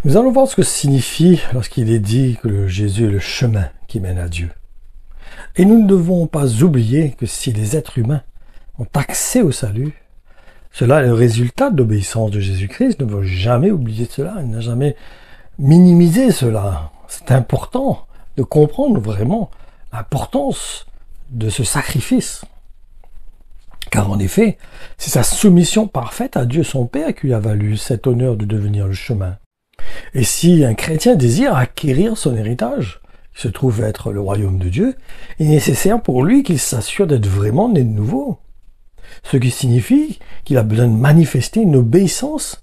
Nous allons voir ce que signifie lorsqu'il est dit que Jésus est le chemin qui mène à Dieu. Et nous ne devons pas oublier que si les êtres humains ont accès au salut, cela est le résultat de l'obéissance de Jésus-Christ. Ne faut jamais oublier cela, il n'a jamais minimisé cela. C'est important de comprendre vraiment l'importance de ce sacrifice. Car en effet, c'est sa soumission parfaite à Dieu son Père qui lui a valu cet honneur de devenir le chemin. Et si un chrétien désire acquérir son héritage, qui se trouve être le royaume de Dieu, il est nécessaire pour lui qu'il s'assure d'être vraiment né de nouveau. Ce qui signifie qu'il a besoin de manifester une obéissance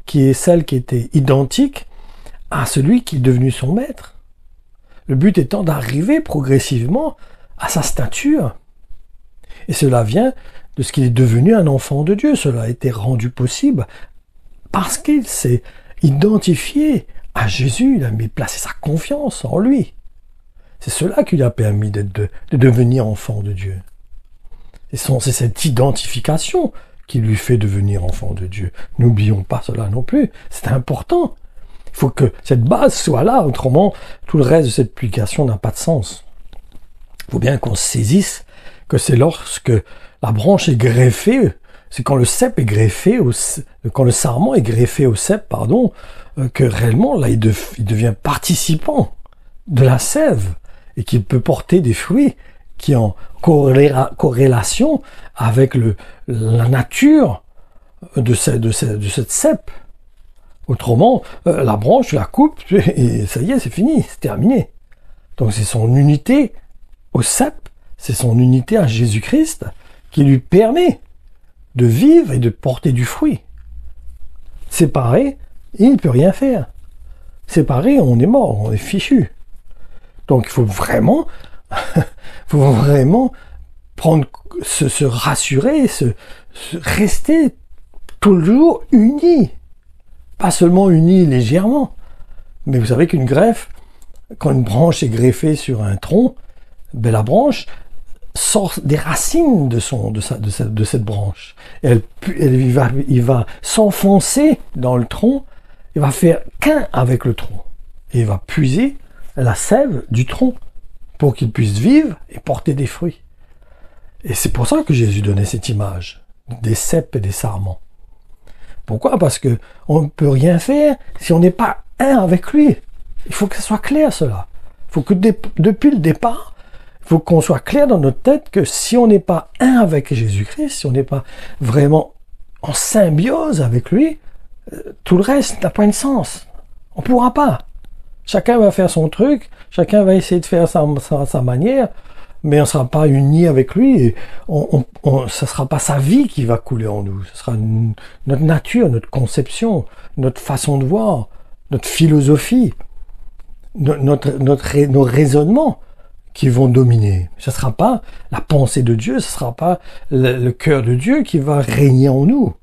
qui est celle qui était identique à celui qui est devenu son maître. Le but étant d'arriver progressivement à sa stature. Et cela vient de ce qu'il est devenu un enfant de Dieu. Cela a été rendu possible parce qu'il s'est identifié à Jésus, il a placé sa confiance en lui. C'est cela qui lui a permis de devenir enfant de Dieu. C'est cette identification qui lui fait devenir enfant de Dieu. N'oublions pas cela non plus, c'est important. Il faut que cette base soit là, autrement tout le reste de cette publication n'a pas de sens. Il faut bien qu'on saisisse que c'est lorsque la branche est greffée, c'est quand le cep est greffé, quand le sarment est greffé au cep, que réellement là il devient participant de la sève et qu'il peut porter des fruits qui en corrélation avec la nature de cette cep. Autrement, la branche, tu la coupes et ça y est, c'est fini, c'est terminé. Donc c'est son unité au cep, c'est son unité à Jésus-Christ qui lui permet de vivre et de porter du fruit. Séparé, il ne peut rien faire. Séparé, on est mort, on est fichu. Donc il faut vraiment prendre, se rassurer, rester toujours unis. Pas seulement unis légèrement. Mais vous savez qu'une greffe, quand une branche est greffée sur un tronc, la branche sort des racines de cette branche. Il va s'enfoncer dans le tronc, il va faire qu'un avec le tronc. Et il va puiser la sève du tronc pour qu'il puisse vivre et porter des fruits. Et c'est pour ça que Jésus donnait cette image des ceps et des sarments. Pourquoi? Parce que on ne peut rien faire si on n'est pas un avec lui. Il faut que ce soit clair cela. Il faut que depuis le départ, il faut qu'on soit clair dans notre tête que si on n'est pas un avec Jésus-Christ, si on n'est pas vraiment en symbiose avec lui, tout le reste n'a pas de sens. On ne pourra pas. Chacun va faire son truc, chacun va essayer de faire sa manière, mais on ne sera pas unis avec lui et ce ne sera pas sa vie qui va couler en nous. Ce sera notre nature, notre conception, notre façon de voir, notre philosophie, nos raisonnements qui vont dominer. Ce ne sera pas la pensée de Dieu, ce ne sera pas le cœur de Dieu qui va régner en nous.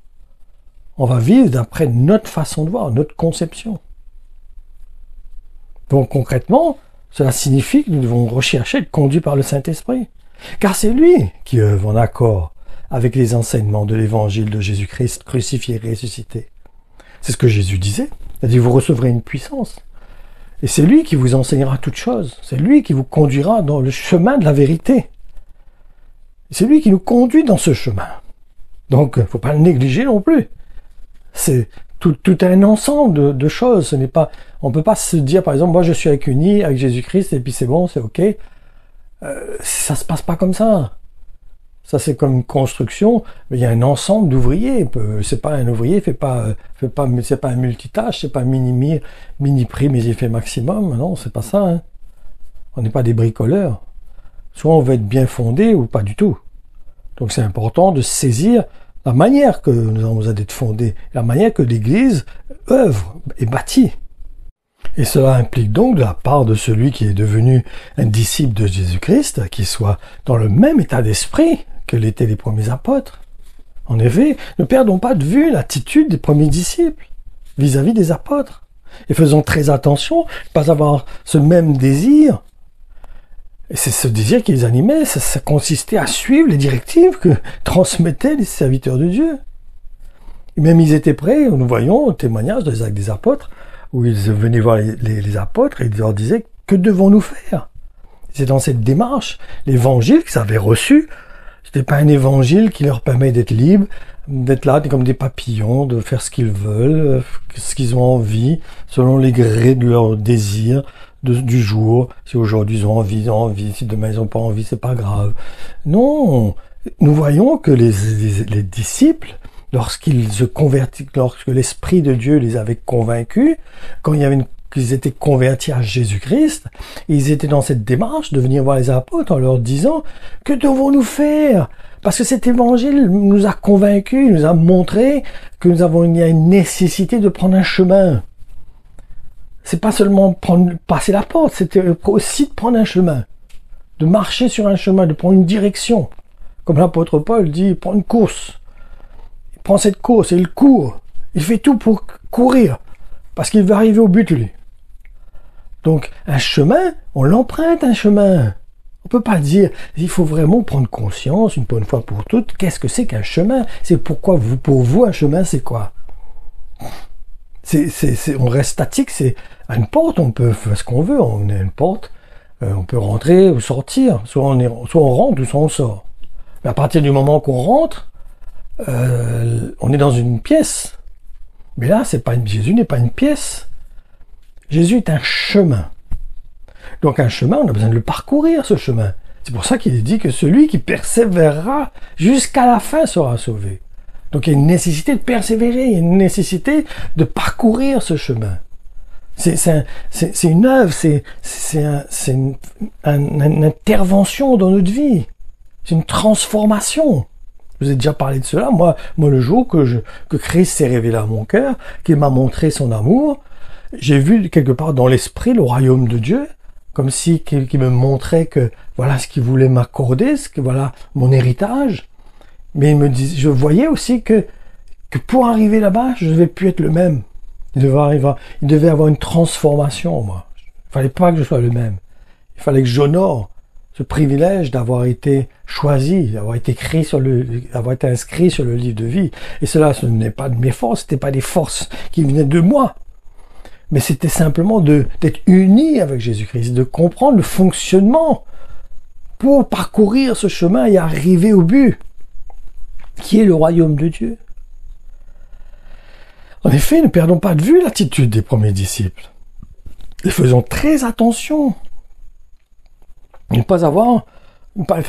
On va vivre d'après notre façon de voir, notre conception. Donc concrètement, cela signifie que nous devons rechercher être conduits par le Saint-Esprit. Car c'est lui qui œuvre en accord avec les enseignements de l'évangile de Jésus-Christ crucifié et ressuscité. C'est ce que Jésus disait. Il a dit, vous recevrez une puissance. Et c'est lui qui vous enseignera toutes choses. C'est lui qui vous conduira dans le chemin de la vérité. C'est lui qui nous conduit dans ce chemin. Donc, il ne faut pas le négliger non plus. C'est tout un ensemble de choses. On ne peut pas se dire, par exemple, moi je suis uni avec Jésus-Christ et puis c'est bon, c'est ok. Ça ne se passe pas comme ça. Ça c'est comme une construction, mais il y a un ensemble d'ouvriers. C'est pas un ouvrier, c'est pas un multitâche, c'est pas mini-prix, mais il fait maximum. Non, c'est pas ça. Hein. On n'est pas des bricoleurs. Soit on veut être bien fondé ou pas du tout. Donc c'est important de saisir la manière que nous avons besoin d'être fondés, la manière que l'Église œuvre et bâtit. Et cela implique donc de la part de celui qui est devenu un disciple de Jésus-Christ, qu'il soit dans le même état d'esprit que l'étaient les premiers apôtres. En effet, ne perdons pas de vue l'attitude des premiers disciples vis-à-vis des apôtres. Et faisons très attention de ne pas avoir ce même désir. Et c'est ce désir qui les animait, ça consistait à suivre les directives que transmettaient les serviteurs de Dieu. Et même ils étaient prêts, nous voyons au témoignage des Actes des Apôtres, où ils venaient voir les apôtres et ils leur disaient « Que devons-nous faire ?» C'est dans cette démarche, l'évangile qu'ils avaient reçu, c'était pas un évangile qui leur permet d'être libres, d'être là comme des papillons, de faire ce qu'ils veulent, ce qu'ils ont envie, selon les grés de leurs désirs du jour. Si aujourd'hui ils ont envie, si demain ils n'ont pas envie, c'est pas grave. Non, nous voyons que les disciples, lorsqu'ils se convertissent, lorsque l'Esprit de Dieu les avait convaincus, quand il y avait qu'ils étaient convertis à Jésus-Christ, ils étaient dans cette démarche de venir voir les apôtres en leur disant « Que devons-nous faire ?» Parce que cet évangile nous a convaincus, nous a montré que il y a une nécessité de prendre un chemin. C'est pas seulement passer la porte, c'était aussi de prendre un chemin, de marcher sur un chemin, de prendre une direction. Comme l'apôtre Paul dit, il prend une course. Il prend cette course et il court. Il fait tout pour courir, parce qu'il veut arriver au but, lui. Donc, un chemin, on l'emprunte, un chemin. On peut pas dire, il faut vraiment prendre conscience, une bonne fois pour toutes, qu'est-ce que c'est qu'un chemin? C'est pourquoi pour vous, un chemin, c'est quoi? On reste statique, c'est à une porte, on peut faire ce qu'on veut, on est à une porte, on peut rentrer ou sortir, soit on rentre ou soit on sort. Mais à partir du moment qu'on rentre, on est dans une pièce. Mais là, Jésus n'est pas une pièce. Jésus est un chemin. Donc un chemin, on a besoin de le parcourir, ce chemin. C'est pour ça qu'il est dit que celui qui persévérera jusqu'à la fin sera sauvé. Donc il y a une nécessité de persévérer, il y a une nécessité de parcourir ce chemin. C'est une œuvre, c'est une intervention dans notre vie. C'est une transformation. Je vous ai déjà parlé de cela. Moi, le jour que Christ s'est révélé à mon cœur, qu'il m'a montré son amour, j'ai vu quelque part dans l'esprit le royaume de Dieu, comme si qu'il me montrait que voilà ce qu'il voulait m'accorder, voilà mon héritage. Mais je voyais aussi que pour arriver là-bas, je ne devais plus être le même. Il devait avoir une transformation, moi. Il fallait pas que je sois le même. Il fallait que j'honore ce privilège d'avoir été choisi, d'avoir été inscrit sur le livre de vie. Et cela, ce n'est pas de mes forces, c'était pas des forces qui venaient de moi. Mais c'était simplement d'être uni avec Jésus-Christ, de comprendre le fonctionnement pour parcourir ce chemin et arriver au but, qui est le royaume de Dieu. En effet, ne perdons pas de vue l'attitude des premiers disciples. Et faisons très attention. Ne pas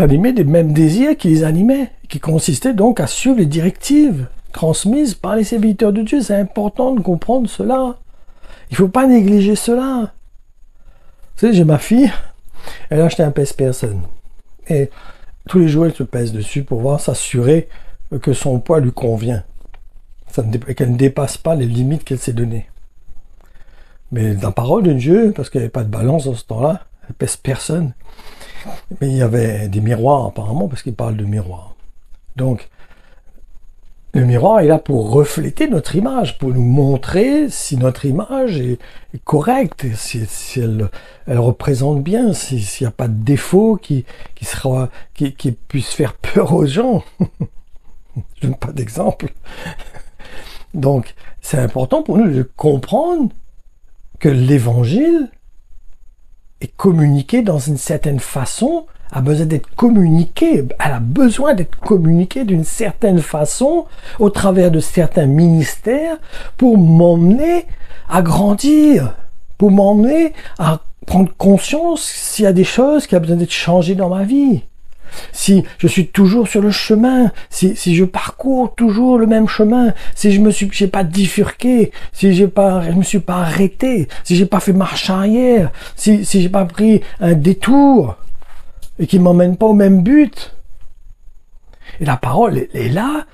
animer des mêmes désirs qui les animaient, qui consistaient donc à suivre les directives transmises par les serviteurs de Dieu. C'est important de comprendre cela. Il ne faut pas négliger cela. Vous savez, j'ai ma fille, elle a acheté un pèse-personne. Et tous les jours, elle se pèse dessus pour s'assurer que son poids lui convient. Qu'elle ne dépasse pas les limites qu'elle s'est données. Mais dans la parole de Dieu, parce qu'il n'y avait pas de balance dans ce temps-là, elle pèse personne. Mais il y avait des miroirs apparemment, parce qu'il parle de miroirs. Donc, le miroir est là pour refléter notre image, pour nous montrer si notre image est correcte, si elle représente bien, s'il n'y a pas de défaut qui puisse faire peur aux gens. Je n'ai pas d'exemple. Donc, c'est important pour nous de comprendre que l'évangile est communiqué dans une certaine façon, a besoin d'être communiqué, elle a besoin d'être communiquée d'une certaine façon au travers de certains ministères pour m'emmener à grandir, pour m'emmener à prendre conscience s'il y a des choses qui ont besoin d'être changées dans ma vie. Si je suis toujours sur le chemin, si je parcours toujours le même chemin, si j'ai pas bifurqué, si je me suis pas arrêté, si j'ai pas fait marche arrière, si j'ai pas pris un détour et qui m'emmène pas au même but. Et la parole est là,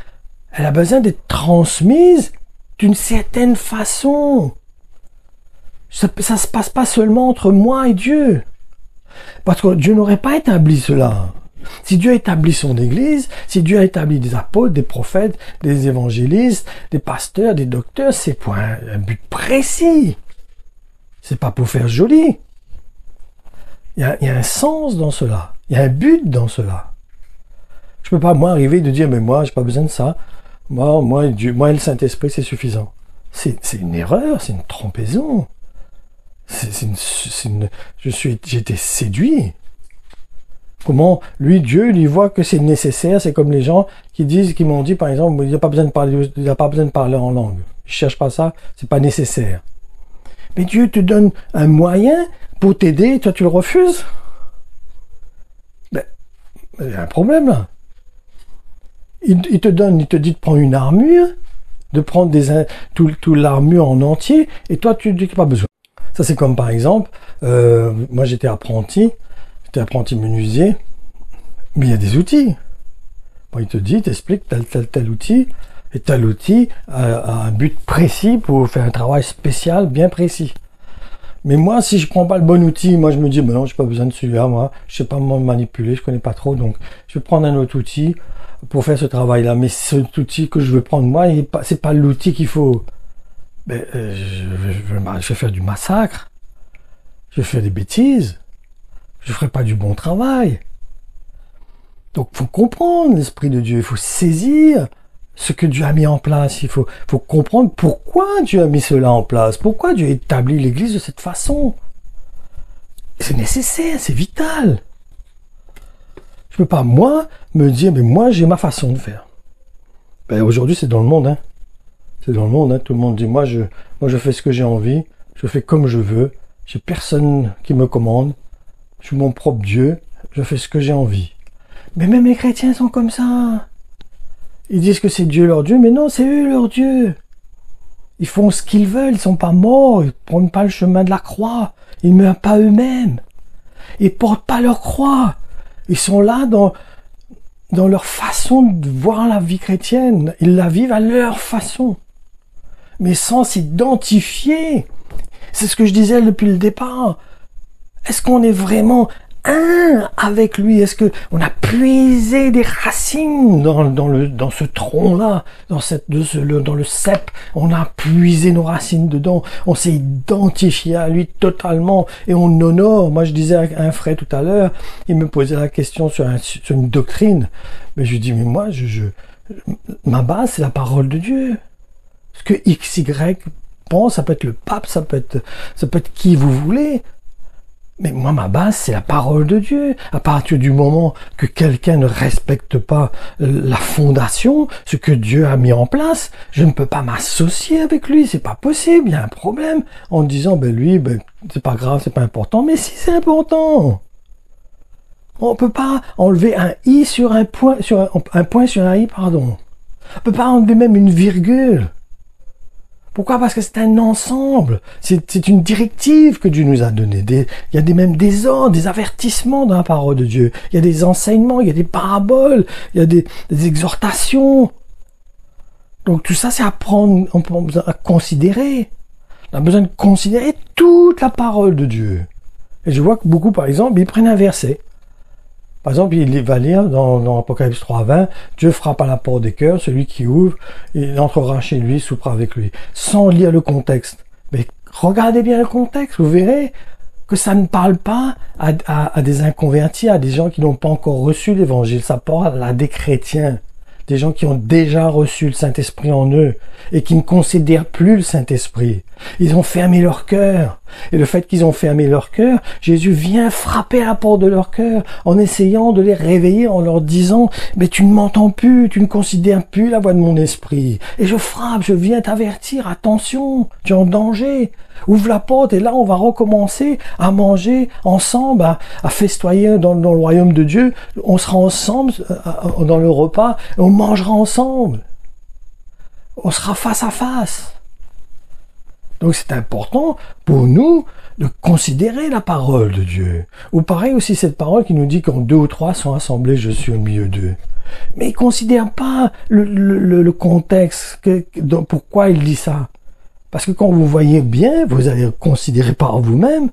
elle a besoin d'être transmise d'une certaine façon. Ça se passe pas seulement entre moi et Dieu. Parce que Dieu n'aurait pas établi cela. Si Dieu a établi son Église, si Dieu a établi des apôtres, des prophètes, des évangélistes, des pasteurs, des docteurs, c'est pour un but précis. C'est pas pour faire joli. Il y a un sens dans cela. Il y a un but dans cela. Je peux pas, moi, arriver de dire, mais moi, j'ai pas besoin de ça. Moi, Dieu, moi et le Saint-Esprit, c'est suffisant. C'est une erreur, c'est une trompeson. J'ai été séduit. Comment, lui, Dieu, il voit que c'est nécessaire. C'est comme les gens qui m'ont dit, par exemple, il n'y a pas besoin de parler en langue. Je cherche pas ça, c'est pas nécessaire. Mais Dieu te donne un moyen pour t'aider, toi tu le refuses. Ben, il y a un problème là. Il te dit de prendre une armure, de prendre tout l'armure en entier, et toi tu dis qu'il n'y a pas besoin. Ça c'est comme par exemple, moi j'étais apprenti menuisier, mais il y a des outils. Bon, il te dit, il t'explique tel outil, et tel outil a un but précis pour faire un travail spécial, bien précis. Mais moi, si je prends pas le bon outil, moi je me dis, ben non, j'ai pas besoin de celui-là, moi, je sais pas me manipuler, je connais pas trop, donc je vais prendre un autre outil pour faire ce travail-là. Mais cet outil que je veux prendre, moi, c'est pas l'outil qu'il faut. Ben, je vais faire du massacre, je vais faire des bêtises, je ferai pas du bon travail. Donc, faut comprendre l'Esprit de Dieu, il faut saisir ce que Dieu a mis en place. Il faut comprendre pourquoi Dieu a mis cela en place, pourquoi Dieu a établi l'Église de cette façon. C'est nécessaire, c'est vital. Je peux pas, moi, me dire, mais moi, j'ai ma façon de faire. Ben, aujourd'hui, c'est dans le monde, hein. C'est dans le monde, hein. Tout le monde dit, moi, je fais ce que j'ai envie, je fais comme je veux, j'ai personne qui me commande, je suis mon propre Dieu, je fais ce que j'ai envie. Mais même les chrétiens sont comme ça. Ils disent que c'est Dieu leur Dieu, mais non, c'est eux leur Dieu. Ils font ce qu'ils veulent, ils sont pas morts, ils prennent pas le chemin de la croix, ils meurent pas eux-mêmes. Ils portent pas leur croix. Ils sont là dans leur façon de voir la vie chrétienne. Ils la vivent à leur façon. Mais sans s'identifier. C'est ce que je disais depuis le départ. Est-ce qu'on est vraiment un avec lui? Est-ce que on a puisé des racines dans ce tronc-là, dans le cep? On a puisé nos racines dedans. On s'est identifié à lui totalement et on honore. Moi, je disais à un frère tout à l'heure, il me posait la question sur une doctrine, mais je lui dis, mais moi, ma base, c'est la parole de Dieu. Ce que X, Y pense, ça peut être le pape, ça peut être qui vous voulez. Mais moi, ma base, c'est la parole de Dieu. À partir du moment que quelqu'un ne respecte pas la fondation, ce que Dieu a mis en place, je ne peux pas m'associer avec lui. C'est pas possible. Il y a un problème en disant, lui, c'est pas grave, c'est pas important. Mais si, c'est important. On peut pas enlever un i sur un point, un point sur un i, pardon. On peut pas enlever même une virgule. Pourquoi? Parce que c'est un ensemble. C'est une directive que Dieu nous a donnée. Il y a même des ordres, des avertissements dans la parole de Dieu. Il y a des enseignements, il y a des paraboles, il y a des exhortations. Donc tout ça, c'est à prendre, à considérer. On a besoin de considérer toute la parole de Dieu. Et je vois que beaucoup, par exemple, ils prennent un verset. Par exemple, il va lire dans Apocalypse 3:20, Dieu frappe à la porte des cœurs, celui qui ouvre, il entrera chez lui, soupera avec lui, sans lire le contexte. Mais regardez bien le contexte, vous verrez que ça ne parle pas à des inconvertis, à des gens qui n'ont pas encore reçu l'évangile, ça parle à des chrétiens, des gens qui ont déjà reçu le Saint-Esprit en eux et qui ne considèrent plus le Saint-Esprit. Ils ont fermé leur cœur. Et le fait qu'ils ont fermé leur cœur, Jésus vient frapper à la porte de leur cœur en essayant de les réveiller, en leur disant « Mais tu ne m'entends plus, tu ne considères plus la voix de mon esprit. Et je frappe, je viens t'avertir, attention, tu es en danger. Ouvre la porte et là on va recommencer à manger ensemble, à festoyer dans le royaume de Dieu. On sera ensemble dans le repas et on mangera ensemble. On sera face à face. » Donc c'est important pour nous de considérer la parole de Dieu. Ou pareil aussi cette parole qui nous dit quand 2 ou 3 sont assemblés, je suis au milieu d'eux. Mais il ne considère pas le contexte, pourquoi il dit ça. Parce que quand vous voyez bien, vous allez considérer par vous-même,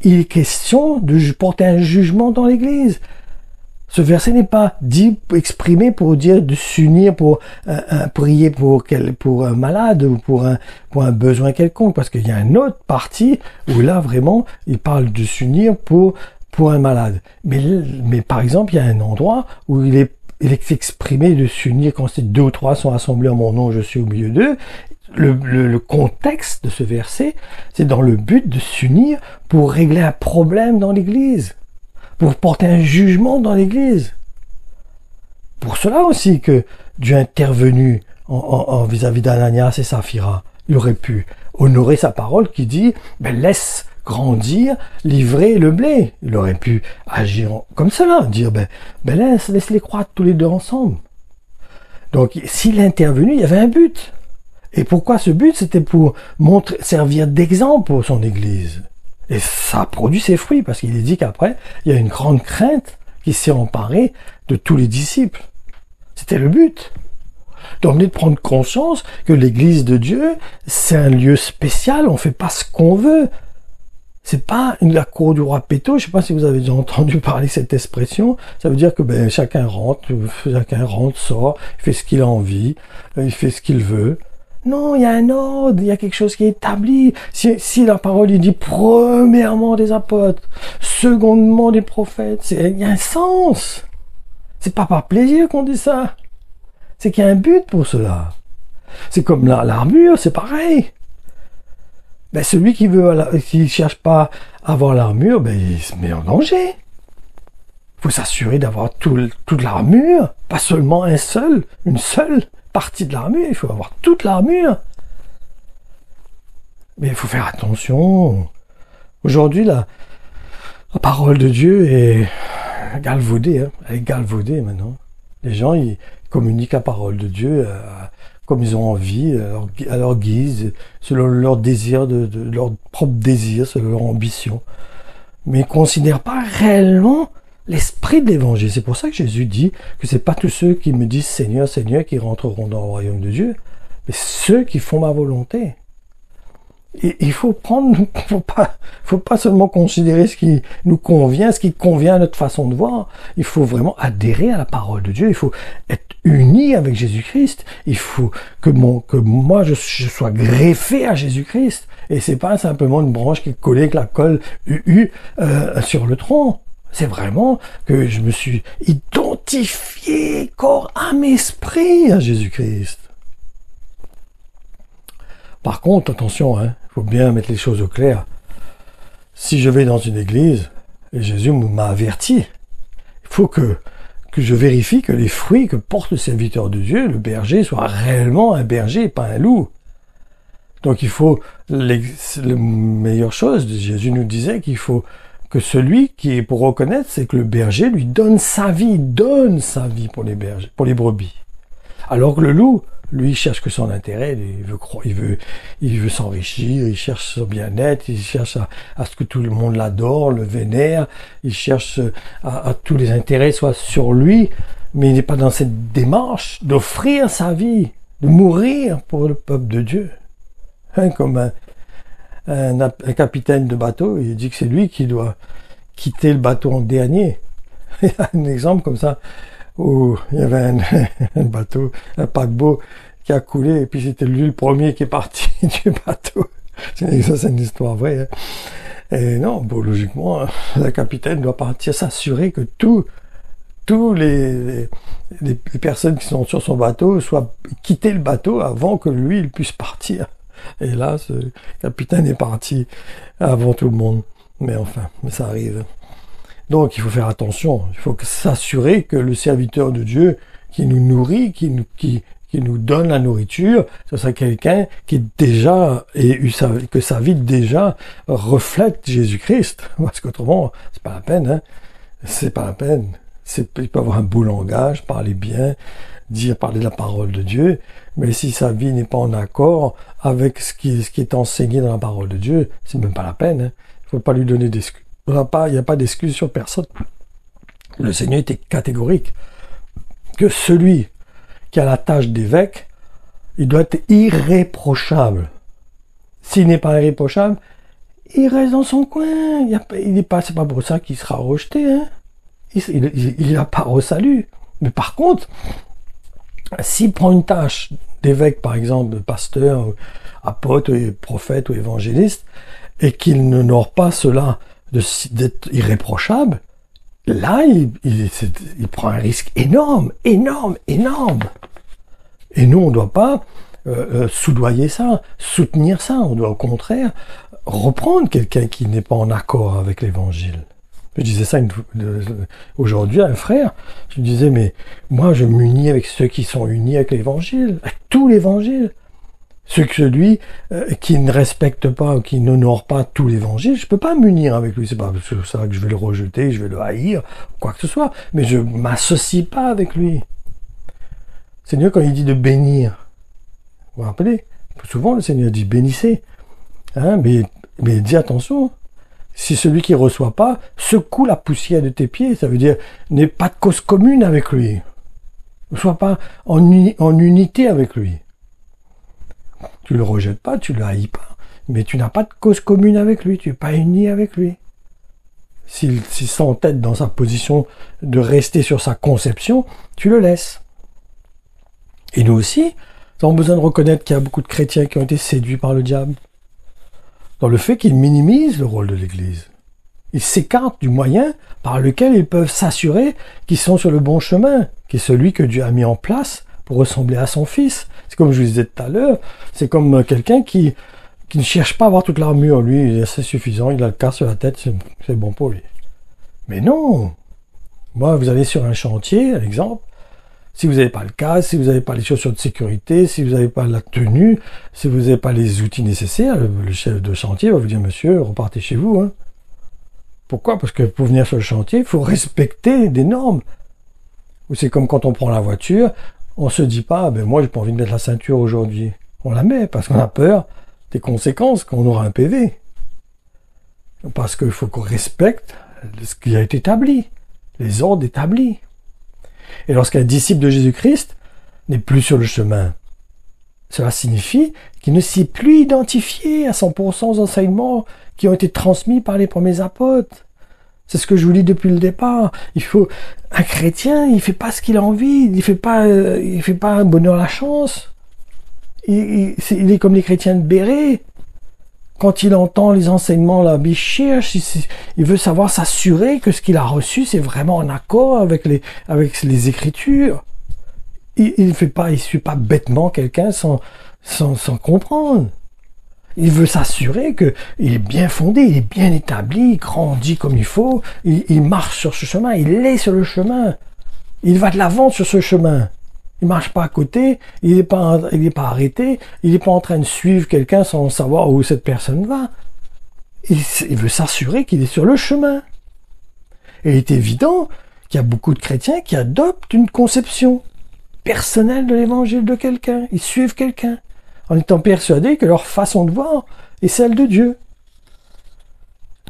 il est question de porter un jugement dans l'Église. Ce verset n'est pas exprimé pour dire de s'unir pour prier pour un malade ou pour un besoin quelconque, parce qu'il y a une autre partie où là vraiment il parle de s'unir pour un malade. Mais par exemple il y a un endroit où il est exprimé de s'unir quand 2 ou 3 sont assemblés en mon nom, je suis au milieu d'eux. Le contexte de ce verset, c'est dans le but de s'unir pour régler un problème dans l'Église, pour porter un jugement dans l'Église. Pour cela aussi que Dieu est intervenu vis-à-vis d'Ananias et Saphira. Il aurait pu honorer sa parole qui dit laisse grandir, livrer le blé. Il aurait pu agir comme cela, dire laisse-les croître tous les deux ensemble. Donc s'il est intervenu, il y avait un but. Et pourquoi ce but? C'était pour servir d'exemple pour son Église. Et ça a produit ses fruits, parce qu'il est dit qu'après, il y a une grande crainte qui s'est emparée de tous les disciples. C'était le but. Donc, de prendre conscience que l'Église de Dieu, c'est un lieu spécial, on fait pas ce qu'on veut. C'est pas la cour du roi Péto, je sais pas si vous avez déjà entendu parler de cette expression. Ça veut dire que chacun rentre, sort, il fait ce qu'il a envie, il fait ce qu'il veut. Non, il y a un ordre, il y a quelque chose qui est établi. Si la parole il dit premièrement des apôtres, secondement des prophètes, il y a un sens. C'est pas par plaisir qu'on dit ça. C'est qu'il y a un but pour cela. C'est comme l'armure, c'est pareil. Celui qui cherche pas à avoir l'armure, il se met en danger. Il faut s'assurer d'avoir toute l'armure, pas seulement une seule partie de l'armure, il faut avoir toute l'armure. Mais il faut faire attention. Aujourd'hui, la parole de Dieu est galvaudée, elle est galvaudée maintenant. Les gens, ils communiquent la parole de Dieu comme ils ont envie, à leur guise, selon leur désir, leur propre désir, selon leur ambition. Mais ils ne considèrent pas réellement l'esprit de l'évangile. C'est pour ça que Jésus dit que c'est pas tous ceux qui me disent Seigneur, Seigneur qui rentreront dans le royaume de Dieu, mais ceux qui font ma volonté. Et il faut pas seulement considérer ce qui nous convient, ce qui convient à notre façon de voir. Il faut vraiment adhérer à la parole de Dieu. Il faut être uni avec Jésus-Christ. Il faut que moi je sois greffé à Jésus-Christ. Et c'est pas simplement une branche qui est collée avec la colle sur le tronc. C'est vraiment que je me suis identifié corps, âme, esprit à Jésus-Christ. Par contre, attention, faut bien mettre les choses au clair. Si je vais dans une église, et Jésus m'a averti, il faut que je vérifie que les fruits que porte le serviteur de Dieu, le berger, soit réellement un berger et pas un loup. Donc il faut, la meilleure chose, Jésus nous disait qu'il faut que celui qui est pour reconnaître, c'est que le berger lui donne sa vie pour les brebis. Alors que le loup, lui, il cherche que son intérêt, il veut s'enrichir, il cherche son bien-être, il cherche à ce que tout le monde l'adore, le vénère, il cherche à tous les intérêts soient sur lui, mais il n'est pas dans cette démarche d'offrir sa vie, de mourir pour le peuple de Dieu. Comme un capitaine de bateau, il dit que c'est lui qui doit quitter le bateau en dernier. Il y a un exemple comme ça, où il y avait un bateau, un paquebot qui a coulé, et puis c'était lui le premier qui est parti du bateau. Ça, c'est une histoire vraie. Et non, logiquement, le capitaine doit partir s'assurer que tous les personnes qui sont sur son bateau soient quitter le bateau avant que lui, il puisse partir. Et là, ce capitaine est parti avant tout le monde. Mais ça arrive. Donc, il faut faire attention. Il faut s'assurer que le serviteur de Dieu qui nous nourrit, qui nous donne la nourriture, ce soit quelqu'un qui déjà que sa vie déjà reflète Jésus-Christ. Parce qu'autrement, c'est pas la peine. C'est pas la peine. Il peut avoir un beau langage, parler bien, parler de la parole de Dieu, mais si sa vie n'est pas en accord avec ce qui est enseigné dans la parole de Dieu, c'est même pas la peine. Il faut pas lui donner d'excuses. Il n'y a pas d'excuses sur personne. Le Seigneur était catégorique que celui qui a la tâche d'évêque, il doit être irréprochable. S'il n'est pas irréprochable, il reste dans son coin. C'est pas pour ça qu'il sera rejeté. Il n'a pas au salut. Mais par contre, s'il prend une tâche d'évêque, par exemple, de pasteur, apôtre, prophète ou évangéliste, et qu'il n'honore pas cela d'être irréprochable, là, il prend un risque énorme. Et nous, on ne doit pas soudoyer ça, soutenir ça. On doit au contraire reprendre quelqu'un qui n'est pas en accord avec l'évangile. Je disais ça aujourd'hui à un frère. Je lui disais, mais moi je m'unis avec ceux qui sont unis avec l'évangile, avec tout l'évangile. Celui qui ne respecte pas ou qui n'honore pas tout l'évangile, je peux pas m'unir avec lui. C'est pas ça que je vais le rejeter, je vais le haïr, quoi que ce soit. Mais je m'associe pas avec lui. Seigneur, quand il dit de bénir, vous vous rappelez, souvent le Seigneur dit bénissez. Hein, mais il dit attention. Si celui qui reçoit pas secoue la poussière de tes pieds, ça veut dire n'aie pas de cause commune avec lui. Ne sois pas en unité avec lui. Tu le rejettes pas, tu le haïs pas, mais tu n'as pas de cause commune avec lui, tu n'es pas uni avec lui. S'il s'entête dans sa position de rester sur sa conception, tu le laisses. Et nous aussi, nous avons besoin de reconnaître qu'il y a beaucoup de chrétiens qui ont été séduits par le diable, dans le fait qu'ils minimisent le rôle de l'Église. Ils s'écartent du moyen par lequel ils peuvent s'assurer qu'ils sont sur le bon chemin, qui est celui que Dieu a mis en place pour ressembler à son Fils. C'est comme je vous disais tout à l'heure, c'est comme quelqu'un qui ne cherche pas à avoir toute l'armure. Lui, c'est suffisant, il a le quart sur la tête, c'est bon pour lui. Mais non. Moi, vous allez sur un chantier, par exemple, si vous n'avez pas le casque, si vous n'avez pas les chaussures de sécurité, si vous n'avez pas la tenue, si vous n'avez pas les outils nécessaires, le chef de chantier va vous dire, monsieur, repartez chez vous. Hein. Pourquoi? Parce que pour venir sur le chantier, il faut respecter des normes. Ou c'est comme quand on prend la voiture, on se dit pas, ben moi j'ai pas envie de mettre la ceinture aujourd'hui. On la met parce qu'on a peur des conséquences, qu'on aura un PV. Parce qu'il faut qu'on respecte ce qui a été établi, les ordres établis. Et lorsqu'un disciple de Jésus-Christ n'est plus sur le chemin, cela signifie qu'il ne s'est plus identifié à 100% aux enseignements qui ont été transmis par les premiers apôtres. C'est ce que je vous dis depuis le départ. Un chrétien, il fait pas ce qu'il a envie, il fait pas un bonheur la chance. Il est comme les chrétiens de Béret. Quand il entend les enseignements là, il cherche, il veut savoir s'assurer que ce qu'il a reçu, c'est vraiment en accord avec les Écritures. Il suit pas bêtement quelqu'un sans comprendre. Il veut s'assurer qu'il est bien fondé, il est bien établi, il grandit comme il faut, il marche sur ce chemin, il est sur le chemin. Il va de l'avant sur ce chemin. Il marche pas à côté, il est pas arrêté, il est pas en train de suivre quelqu'un sans savoir où cette personne va. Il veut s'assurer qu'il est sur le chemin. Et il est évident qu'il y a beaucoup de chrétiens qui adoptent une conception personnelle de l'évangile de quelqu'un. Ils suivent quelqu'un, en étant persuadés que leur façon de voir est celle de Dieu.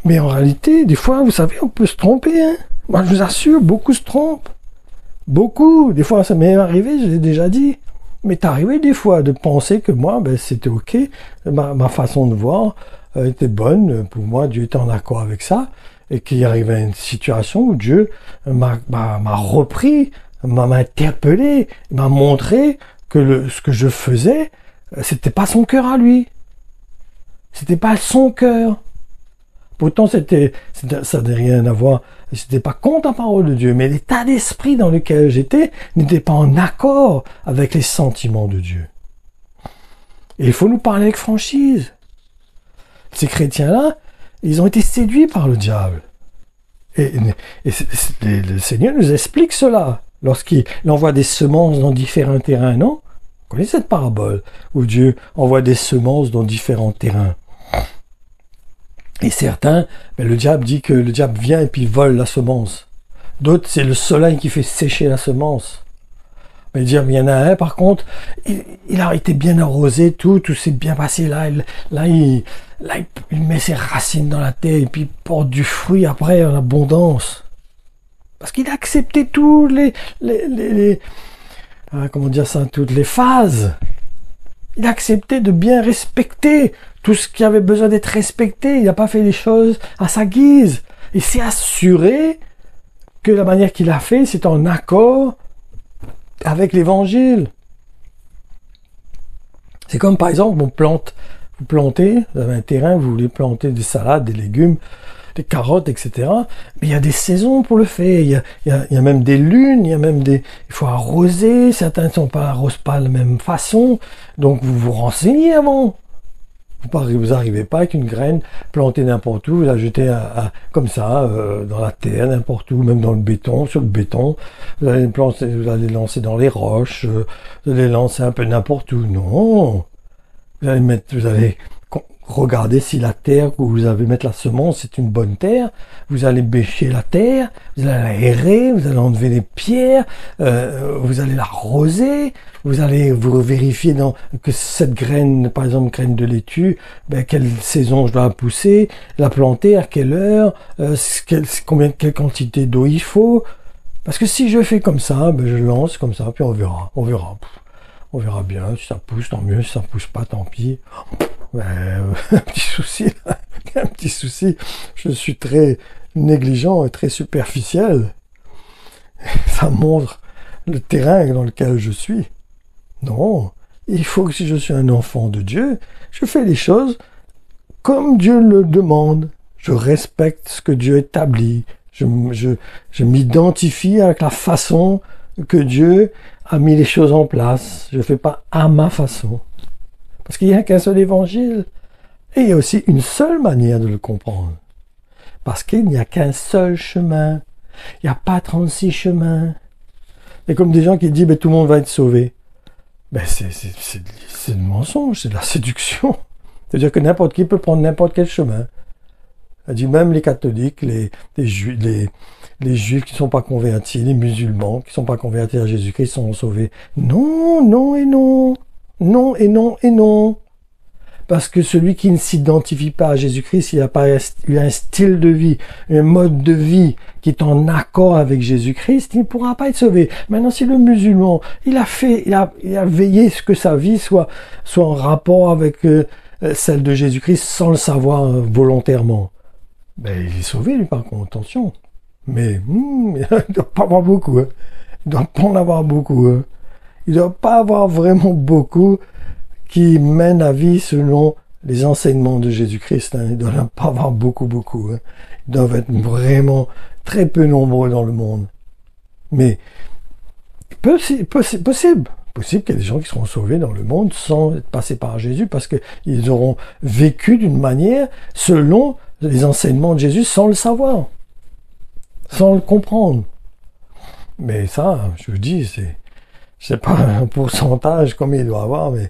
Mais en réalité, des fois, vous savez, on peut se tromper. Hein. Moi, je vous assure, beaucoup se trompent. Beaucoup. Des fois, ça m'est arrivé, je l'ai déjà dit. Mais t'es arrivé des fois de penser que moi, c'était ok, ma façon de voir était bonne. Pour moi, Dieu était en accord avec ça. Et qu'il arrivait une situation où Dieu m'a repris, m'a interpellé, m'a montré que ce que je faisais, c'était pas son cœur à lui. C'était pas son cœur. Pourtant, ça n'avait rien à voir. C'était pas contre la parole de Dieu, mais l'état d'esprit dans lequel j'étais n'était pas en accord avec les sentiments de Dieu. Et il faut nous parler avec franchise. Ces chrétiens-là, ils ont été séduits par le diable. Et le Seigneur nous explique cela lorsqu'il envoie des semences dans différents terrains, non? Vous connaissez cette parabole où Dieu envoie des semences dans différents terrains. Et certains, le diable dit que le diable vient et puis vole la semence. D'autres, c'est le soleil qui fait sécher la semence. Mais il y en a un, par contre, il a été bien arrosé, tout s'est bien passé. Là, il met ses racines dans la terre et puis il porte du fruit après en abondance. Parce qu'il a accepté toutes toutes les phases. Il a accepté de bien respecter tout ce qui avait besoin d'être respecté. Il n'a pas fait les choses à sa guise. Il s'est assuré que la manière qu'il a fait, c'est en accord avec l'évangile. C'est comme par exemple, vous plantez, vous avez un terrain, vous voulez planter des salades, des légumes, des carottes, etc. Mais il y a des saisons pour le faire. Il y a même des lunes, il faut arroser. Certains arrosent pas de la même façon. Donc vous vous renseignez avant. Vous n'arrivez pas avec une graine plantée n'importe où, vous la jetez comme ça, dans la terre, n'importe où, même dans le béton, sur le béton. Vous allez lancer dans les roches, vous allez lancer un peu n'importe où. Non. Vous allez regarder si la terre où vous allez mettre la semence, c'est une bonne terre. Vous allez bêcher la terre, vous allez l'aérer, vous allez enlever les pierres, vous allez l'arroser, vous allez vous vérifier que cette graine, par exemple graine de laitue, quelle saison je dois la pousser, la planter, à quelle heure, quelle quantité d'eau il faut. Parce que si je fais comme ça, je lance comme ça, puis on verra. On verra bien, si ça pousse, tant mieux, si ça pousse pas, tant pis. Un petit souci, je suis très négligent et très superficiel. Ça montre le terrain dans lequel je suis. Non, il faut que si je suis un enfant de Dieu, je fais les choses comme Dieu le demande. Je respecte ce que Dieu établit. Je m'identifie avec la façon que Dieu a mis les choses en place. Je ne fais pas à ma façon. Parce qu'il n'y a qu'un seul évangile. Et il y a aussi une seule manière de le comprendre. Parce qu'il n'y a qu'un seul chemin. Il n'y a pas 36 chemins. Et comme des gens qui disent, tout le monde va être sauvé. C'est du mensonge, c'est de la séduction. C'est-à-dire que n'importe qui peut prendre n'importe quel chemin. Elle dit même les catholiques, les juifs qui ne sont pas convertis, les musulmans qui ne sont pas convertis à Jésus-Christ sont sauvés. Non, non et non. Non et non et non. Parce que celui qui ne s'identifie pas à Jésus-Christ, il n'a pas eu un style de vie, un mode de vie qui est en accord avec Jésus-Christ, il ne pourra pas être sauvé. Maintenant, si le musulman, il a veillé ce que sa vie soit en rapport avec celle de Jésus-Christ sans le savoir volontairement, il est sauvé, lui, par contre, attention. Mais il ne doit pas avoir beaucoup. Il ne doit pas en avoir beaucoup. Il ne doit pas avoir vraiment beaucoup qui mènent la vie selon les enseignements de Jésus-Christ. Il ne doit pas avoir beaucoup. Ils doivent être vraiment très peu nombreux dans le monde. Mais possible qu'il y ait des gens qui seront sauvés dans le monde sans être passés par Jésus parce qu'ils auront vécu d'une manière selon les enseignements de Jésus sans le savoir, sans le comprendre. Mais ça, je vous dis, c'est pas un pourcentage comme il doit avoir, mais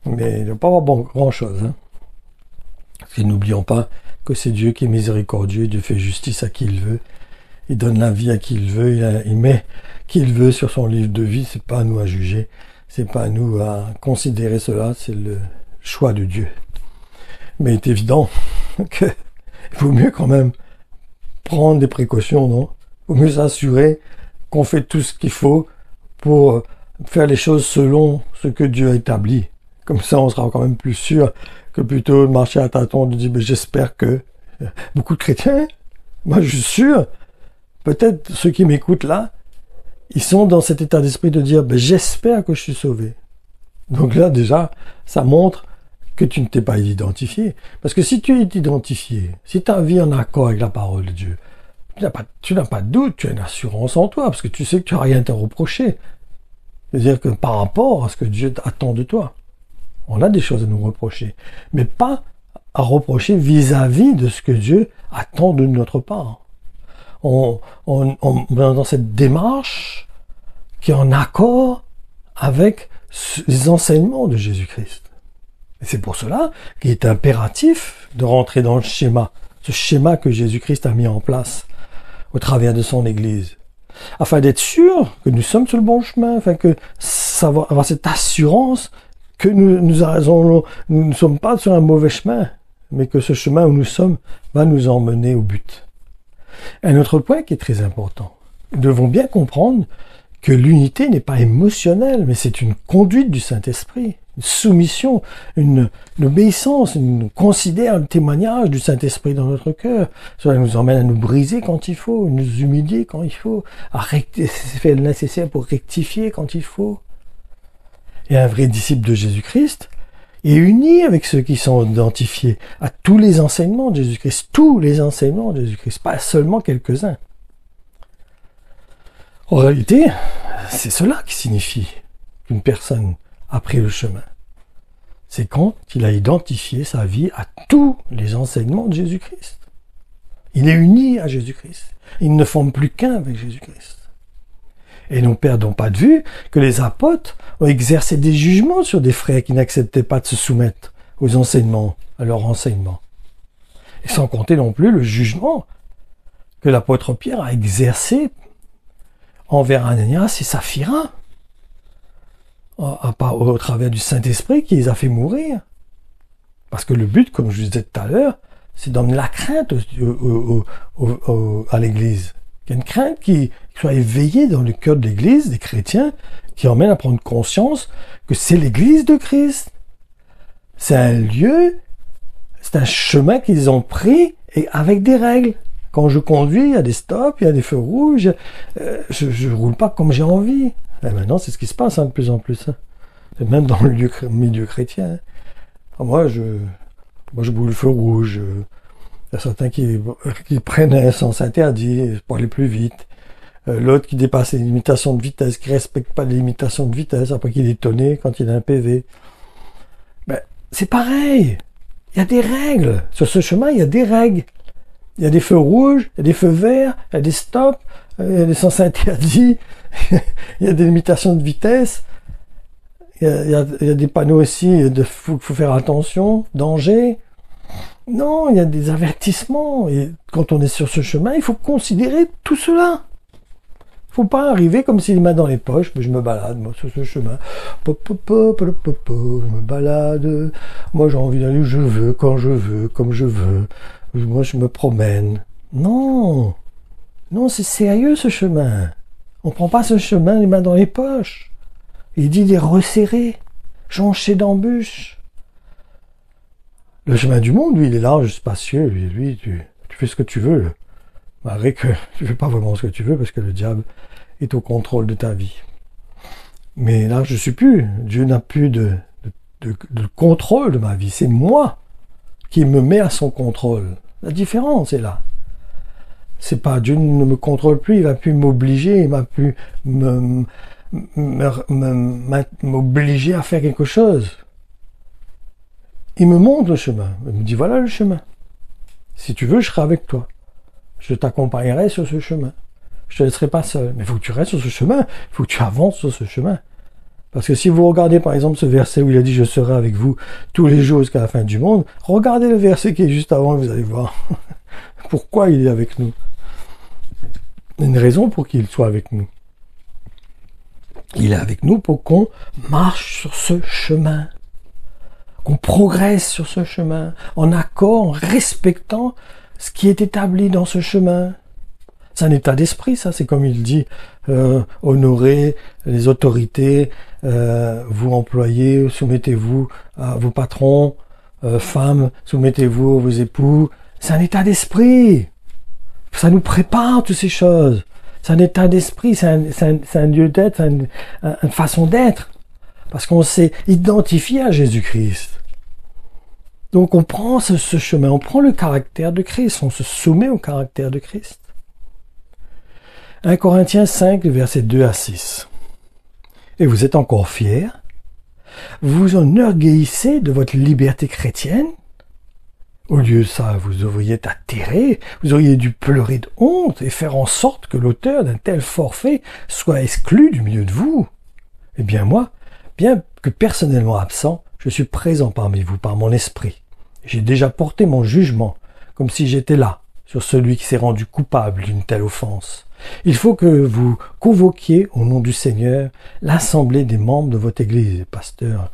il ne doit pas avoir grand-chose. Parce que n'oublions pas que c'est Dieu qui est miséricordieux, Dieu fait justice à qui il veut, il donne la vie à qui il veut, il met qui il veut sur son livre de vie, c'est pas à nous à juger, c'est pas à nous à considérer cela, c'est le choix de Dieu. Mais il est évident que il vaut mieux quand même prendre des précautions, non? Il vaut mieux s'assurer qu'on fait tout ce qu'il faut pour faire les choses selon ce que Dieu a établi. Comme ça, on sera quand même plus sûr que plutôt de marcher à tâtons, de dire, j'espère que beaucoup de chrétiens, moi je suis sûr, peut-être ceux qui m'écoutent là, ils sont dans cet état d'esprit de dire, j'espère que je suis sauvé. Donc là, déjà, ça montre que tu ne t'es pas identifié. Parce que si tu es identifié, si ta vie est en accord avec la parole de Dieu, tu n'as pas de doute, tu as une assurance en toi, parce que tu sais que tu n'as rien à te reprocher. C'est-à-dire que par rapport à ce que Dieu attend de toi, on a des choses à nous reprocher, mais pas à reprocher vis-à-vis de ce que Dieu attend de notre part. On est dans cette démarche qui est en accord avec les enseignements de Jésus-Christ. Et c'est pour cela qu'il est impératif de rentrer dans le schéma, ce schéma que Jésus-Christ a mis en place au travers de son Église, afin d'être sûr que nous sommes sur le bon chemin, afin que avoir cette assurance que nous ne sommes pas sur un mauvais chemin, mais que ce chemin où nous sommes va nous emmener au but. Un autre point qui est très important, nous devons bien comprendre que l'unité n'est pas émotionnelle, mais c'est une conduite du Saint-Esprit, une soumission, une obéissance, on considère le témoignage du Saint-Esprit dans notre cœur. Cela nous emmène à nous briser quand il faut, nous humilier quand il faut, à faire le nécessaire pour rectifier quand il faut. Et un vrai disciple de Jésus-Christ, et uni avec ceux qui sont identifiés à tous les enseignements de Jésus-Christ, tous les enseignements de Jésus-Christ, pas seulement quelques-uns. En réalité, c'est cela qui signifie qu'une personne a pris le chemin. C'est quand il a identifié sa vie à tous les enseignements de Jésus-Christ. Il est uni à Jésus-Christ. Il ne forme plus qu'un avec Jésus-Christ. Et ne perdons pas de vue que les apôtres ont exercé des jugements sur des frères qui n'acceptaient pas de se soumettre aux enseignements, à leurs enseignements. Et sans compter non plus le jugement que l'apôtre Pierre a exercé envers Ananias et Saphira, au travers du Saint-Esprit qui les a fait mourir. Parce que le but, comme je vous disais tout à l'heure, c'est d'emmener la crainte à l'Église. Il y a une crainte qui soit éveillée dans le cœur de l'Église, des chrétiens, qui emmène à prendre conscience que c'est l'Église de Christ. C'est un lieu, c'est un chemin qu'ils ont pris et avec des règles. Quand je conduis, il y a des stops, il y a des feux rouges, je roule pas comme j'ai envie. Et maintenant, c'est ce qui se passe de plus en plus. Et même dans le milieu chrétien. Moi, je boule le feu rouge. Il y a certains qui prennent un sens interdit pour aller plus vite. L'autre qui dépasse les limitations de vitesse, qui respecte pas les limitations de vitesse après qu'il est étonné quand il a un PV. Ben, c'est pareil. Il y a des règles. Sur ce chemin, il y a des règles. Il y a des feux rouges, il y a des feux verts, il y a des stops, il y a des sens interdits, il y a des limitations de vitesse. Il y a des panneaux aussi, faut faire attention, danger. Non, il y a des avertissements. Et quand on est sur ce chemin, il faut considérer tout cela. Il faut pas arriver comme si les mains dans les poches, mais je me balade, moi, sur ce chemin. Je me balade. Moi, j'ai envie d'aller où je veux, quand je veux, comme je veux. Moi, je me promène. Non. Non, c'est sérieux, ce chemin. On prend pas ce chemin les mains dans les poches. Il dit les resserrer, joncher d'embûches. Le chemin du monde, lui, il est large, spacieux. Lui, tu fais ce que tu veux. Malgré que tu fais pas vraiment ce que tu veux parce que le diable est au contrôle de ta vie. Mais là, je suis plus. Dieu n'a plus de contrôle de ma vie. C'est moi qui me met à son contrôle. La différence est là. C'est pas Dieu ne me contrôle plus, il va plus m'obliger, il va plus m'obliger à faire quelque chose. Il me montre le chemin. Il me dit voilà le chemin. Si tu veux, je serai avec toi. Je t'accompagnerai sur ce chemin. Je te laisserai pas seul. Mais il faut que tu restes sur ce chemin. Il faut que tu avances sur ce chemin. Parce que si vous regardez par exemple ce verset où il a dit « Je serai avec vous tous les jours jusqu'à la fin du monde », regardez le verset qui est juste avant et vous allez voir pourquoi il est avec nous. Il y a une raison pour qu'il soit avec nous. Il est avec nous pour qu'on marche sur ce chemin, qu'on progresse sur ce chemin, en accord, en respectant ce qui est établi dans ce chemin. C'est un état d'esprit, ça, c'est comme il dit, honorez les autorités, vous employés, soumettez-vous à vos patrons, femmes, soumettez-vous à vos époux. C'est un état d'esprit. Ça nous prépare toutes ces choses. C'est un état d'esprit, c'est un lieu d'être, c'est une façon d'être. Parce qu'on s'est identifié à Jésus-Christ. Donc on prend ce chemin, on prend le caractère de Christ, on se soumet au caractère de Christ. 1 Corinthiens 5, versets 2 à 6. Et vous êtes encore fiers? Vous vous enorgueillissez de votre liberté chrétienne? Au lieu de ça, vous auriez atterré, vous auriez dû pleurer de honte et faire en sorte que l'auteur d'un tel forfait soit exclu du milieu de vous. Eh bien moi, bien que personnellement absent, je suis présent parmi vous par mon esprit. J'ai déjà porté mon jugement, comme si j'étais là, sur celui qui s'est rendu coupable d'une telle offense. Il faut que vous convoquiez au nom du Seigneur l'assemblée des membres de votre Église, les pasteurs,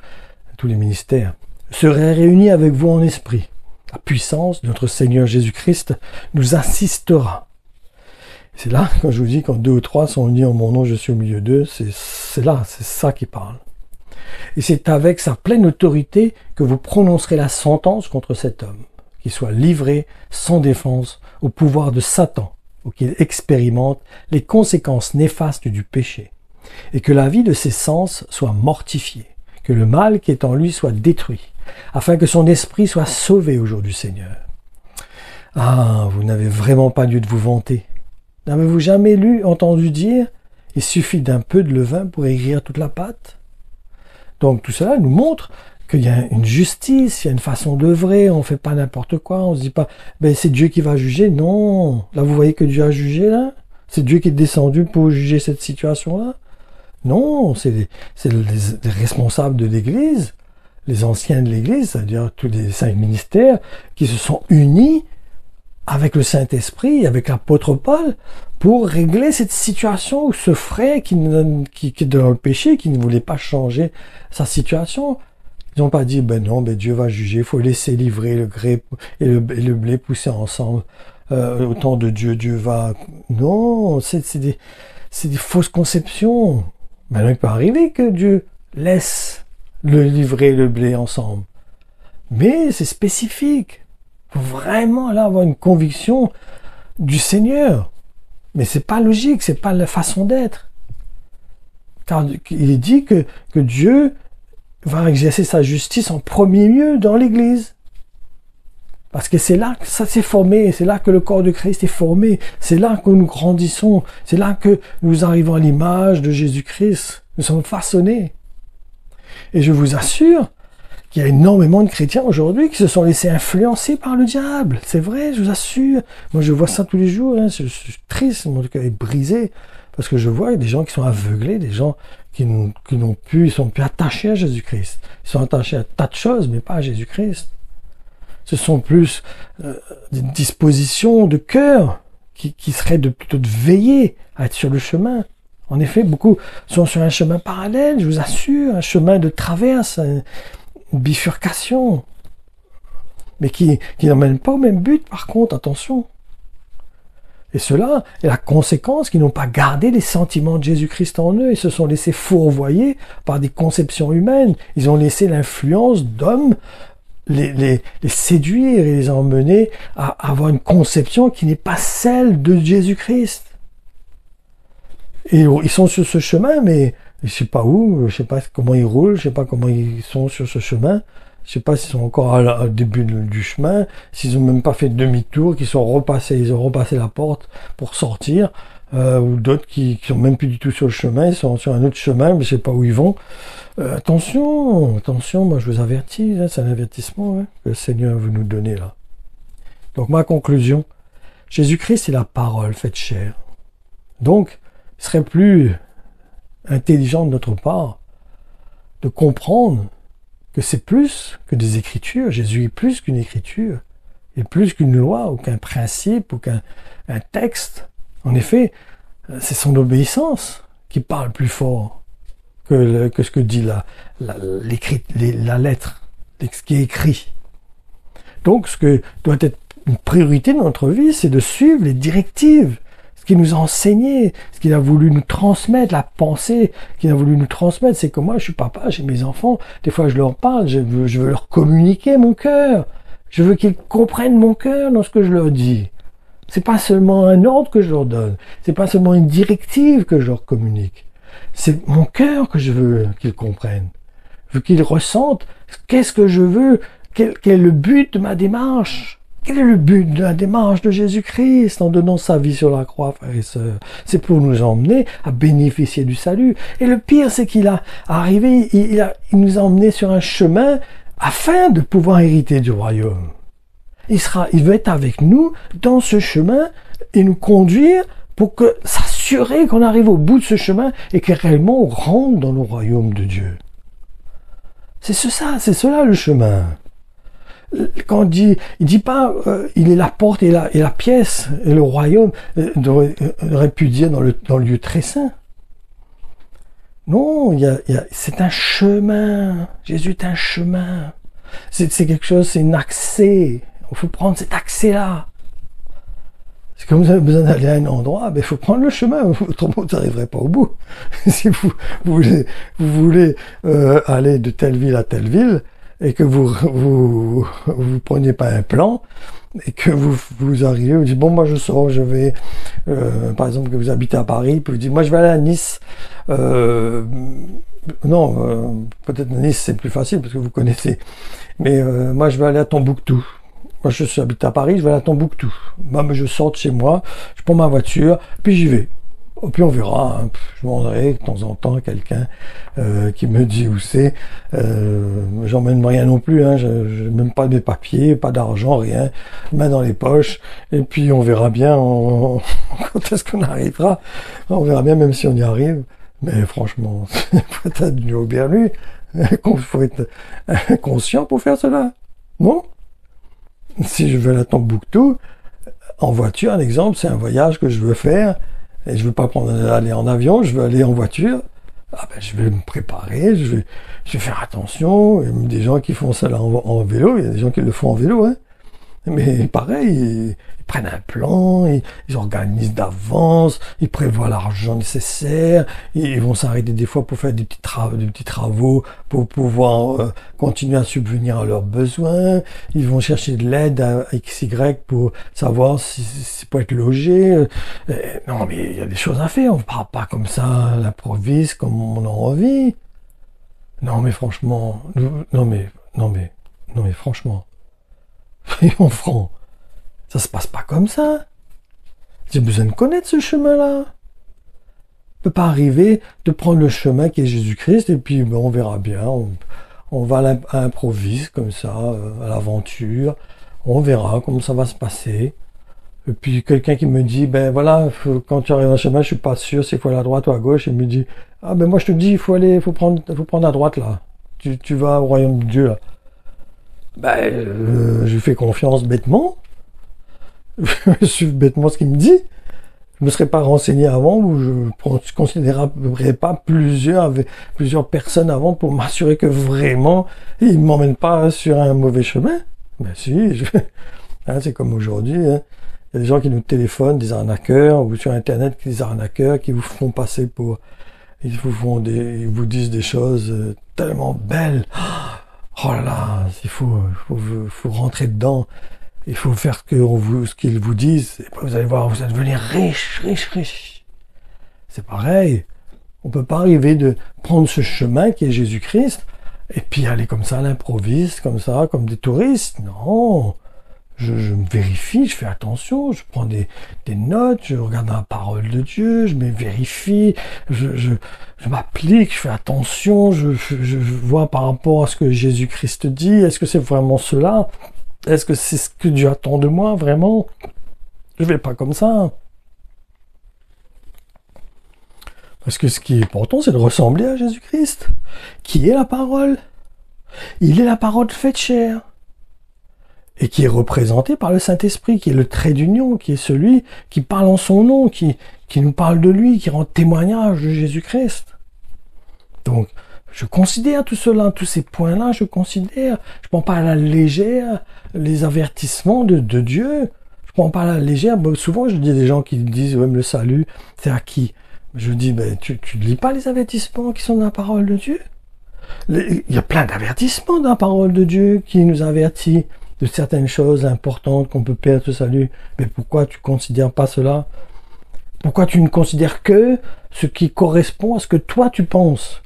tous les ministères, seraient réunis avec vous en esprit. La puissance de notre Seigneur Jésus-Christ nous assistera. C'est là, quand je vous dis, quand 2 ou 3 sont unis en mon nom, je suis au milieu d'eux, c'est là, c'est ça qui parle. Et c'est avec sa pleine autorité que vous prononcerez la sentence contre cet homme, qui soit livré sans défense au pouvoir de Satan, ou qu'il expérimente les conséquences néfastes du péché, et que la vie de ses sens soit mortifiée, que le mal qui est en lui soit détruit, afin que son esprit soit sauvé au jour du Seigneur. Ah, vous n'avez vraiment pas lieu de vous vanter. N'avez-vous jamais entendu dire, il suffit d'un peu de levain pour aigrir toute la pâte? Donc tout cela nous montre qu'il y a une justice, il y a une façon d'œuvrer, on ne fait pas n'importe quoi, on ne se dit pas, ben c'est Dieu qui va juger. Non, là vous voyez que Dieu a jugé là? C'est Dieu qui est descendu pour juger cette situation-là? Non, c'est les responsables de l'Église, les anciens de l'Église, c'est-à-dire tous les 5 ministères qui se sont unis avec le Saint-Esprit, avec l'apôtre Paul, pour régler cette situation où ce frère qui est dans le péché, qui ne voulait pas changer sa situation, ils n'ont pas dit, ben non, ben Dieu va juger, il faut laisser livrer le gré et le blé pousser ensemble. Au temps de Dieu, Dieu va... Non, c'est des fausses conceptions. Maintenant, il peut arriver que Dieu laisse le livrer et le blé ensemble. Mais c'est spécifique. Il faut vraiment là avoir une conviction du Seigneur. Mais c'est pas logique, c'est pas la façon d'être. Car il est dit que Dieu va exercer sa justice en premier lieu dans l'Église. Parce que c'est là que ça s'est formé, c'est là que le corps de Christ est formé, c'est là que nous grandissons, c'est là que nous arrivons à l'image de Jésus-Christ. Nous sommes façonnés. Et je vous assure qu'il y a énormément de chrétiens aujourd'hui qui se sont laissés influencer par le diable. C'est vrai, je vous assure. Moi, je vois ça tous les jours. Hein. Je suis triste, mon cœur est brisé. Parce que je vois des gens qui sont aveuglés, des gens qui ils sont plus attachés à Jésus-Christ. Ils sont attachés à tas de choses, mais pas à Jésus-Christ. Ce sont plus des dispositions de cœur qui seraient plutôt de veiller à être sur le chemin. En effet, beaucoup sont sur un chemin parallèle, je vous assure, un chemin de traverse, une bifurcation, mais qui n'emmène pas au même but, par contre, attention. Et cela est la conséquence qu'ils n'ont pas gardé les sentiments de Jésus-Christ en eux. Ils se sont laissés fourvoyer par des conceptions humaines. Ils ont laissé l'influence d'hommes les séduire et les emmener à avoir une conception qui n'est pas celle de Jésus-Christ. Et ils sont sur ce chemin, mais je sais pas où, je sais pas comment ils roulent, je sais pas comment ils sont sur ce chemin, je sais pas s'ils sont encore au début du chemin, s'ils ont même pas fait demi-tour, qu'ils sont repassés, ils ont repassé la porte pour sortir, ou d'autres qui sont même plus du tout sur le chemin, ils sont sur un autre chemin, mais je sais pas où ils vont. Attention, moi je vous avertis, hein, c'est un avertissement hein, que le Seigneur veut nous donner là. Donc ma conclusion, Jésus-Christ est la parole faite chair. Donc, il serait plus intelligent de notre part de comprendre que c'est plus que des écritures. Jésus est plus qu'une écriture, il est plus qu'une loi, ou qu'un principe, ou qu'un texte. En effet, c'est son obéissance qui parle plus fort que ce que dit la lettre, ce qui est écrit. Donc, ce que doit être une priorité de notre vie, c'est de suivre les directives, ce qu'il nous a enseigné, ce qu'il a voulu nous transmettre, la pensée qu'il a voulu nous transmettre. C'est que moi, je suis papa, j'ai mes enfants, des fois je leur parle, je veux leur communiquer mon cœur. Je veux qu'ils comprennent mon cœur dans ce que je leur dis. C'est pas seulement un ordre que je leur donne, c'est pas seulement une directive que je leur communique. C'est mon cœur que je veux qu'ils comprennent. Je veux qu'ils ressentent qu'est-ce que je veux, quel est le but de ma démarche. Quel est le but de la démarche de Jésus-Christ en donnant sa vie sur la croix, frères et sœurs? C'est pour nous emmener à bénéficier du salut. Et le pire, c'est qu'il a arrivé, il nous a emmenés sur un chemin afin de pouvoir hériter du royaume. Il veut être avec nous dans ce chemin et nous conduire pour s'assurer qu'on arrive au bout de ce chemin et que réellement on rentre dans le royaume de Dieu. C'est cela le chemin. Quand il dit pas il est la porte et la pièce et le royaume, aurait pu dire dans le lieu très saint. Non, c'est un chemin. Jésus est un chemin. C'est quelque chose, c'est un accès. Il faut prendre cet accès-là. C'est comme vous avez besoin d'aller à un endroit, il faut prendre le chemin, autrement vous n'arriverez pas au bout. Si vous voulez aller de telle ville à telle ville, et que vous preniez pas un plan, et que vous arrivez, vous dites, bon, moi je sors, je vais, par exemple, que vous habitez à Paris, puis vous dites, moi je vais aller à Nice, non, peut-être Nice c'est plus facile parce que vous connaissez. Mais moi je vais aller à Tombouctou. Moi je habite à Paris, je vais aller à Tombouctou. Moi je sors de chez moi, je prends ma voiture, puis j'y vais. Puis on verra, hein. Je demanderai de temps en temps à quelqu'un qui me dit où c'est. J'emmène rien non plus, hein. Je même pas mes papiers, pas d'argent, rien, main dans les poches. Et puis on verra bien quand est-ce qu'on arrivera. On verra bien même si on y arrive. Mais franchement, faut être du au berlu. Faut être conscient pour faire cela. Non? Si je veux à Tombouctou, en voiture, un exemple, c'est un voyage que je veux faire. Et je veux pas aller en avion, je veux aller en voiture. Ah ben, je vais me préparer, je vais faire attention. Il y a des gens qui font ça là en vélo, il y a des gens qui le font en vélo, hein. Mais pareil, ils prennent un plan, ils organisent d'avance, ils prévoient l'argent nécessaire, ils vont s'arrêter des fois pour faire des petits travaux pour pouvoir continuer à subvenir à leurs besoins. Ils vont chercher de l'aide à XY pour savoir si peut être logé. Non, mais il y a des choses à faire. On ne part pas comme ça à l'improviste, comme on a envie. Non, mais franchement, non, mais franchement. Soyons francs, ça se passe pas comme ça. J'ai besoin de connaître ce chemin-là. On peut pas arriver de prendre le chemin qui est Jésus-Christ et puis ben, on verra bien. On va à l'improviste comme ça, à l'aventure. On verra comment ça va se passer. Et puis quelqu'un qui me dit, ben voilà, quand tu arrives à un chemin, je suis pas sûr, c'est faut aller à droite ou à gauche. Il me dit, ah ben moi je te dis, faut prendre à droite là. Tu vas au royaume de Dieu là. Je lui fais confiance bêtement. Je suis bêtement ce qu'il me dit. Je me serais pas renseigné avant ou je considérerais pas plusieurs personnes avant pour m'assurer que vraiment il m'emmène pas sur un mauvais chemin. Ben si, hein, c'est comme aujourd'hui. Hein. Il y a des gens qui nous téléphonent, des arnaqueurs, ou sur Internet, des arnaqueurs qui vous font passer pour... Ils vous disent des choses tellement belles. Oh là là, il faut rentrer dedans. Il faut faire ce qu'ils vous disent. Et vous allez voir, vous allez devenir riche. C'est pareil. On peut pas arriver de prendre ce chemin qui est Jésus-Christ et puis aller comme ça à l'improviste, comme ça, comme des touristes. Non. Je me vérifie, je fais attention, je prends des notes, je regarde la parole de Dieu, je me vérifie, je m'applique, je fais attention, je vois par rapport à ce que Jésus-Christ dit, est-ce que c'est vraiment cela? Est-ce que c'est ce que Dieu attend de moi, vraiment? Je vais pas comme ça. Parce que ce qui est important, c'est de ressembler à Jésus-Christ, qui est la parole. Il est la parole faite chair. Et qui est représenté par le Saint-Esprit, qui est le trait d'union, qui est celui qui parle en son nom, qui nous parle de lui, qui rend témoignage de Jésus-Christ. Donc, je considère tout cela, tous ces points-là, je considère. Je prends pas à la légère les avertissements de Dieu. Je prends pas à la légère. Bon, souvent, je dis des gens qui disent, ouais, mais le salut, c'est à qui? Je dis, ben, tu lis pas les avertissements qui sont dans la parole de Dieu? Il y a plein d'avertissements dans la parole de Dieu qui nous avertit de certaines choses importantes qu'on peut perdre ce salut. Mais pourquoi tu considères pas cela? Pourquoi tu ne considères que ce qui correspond à ce que toi tu penses?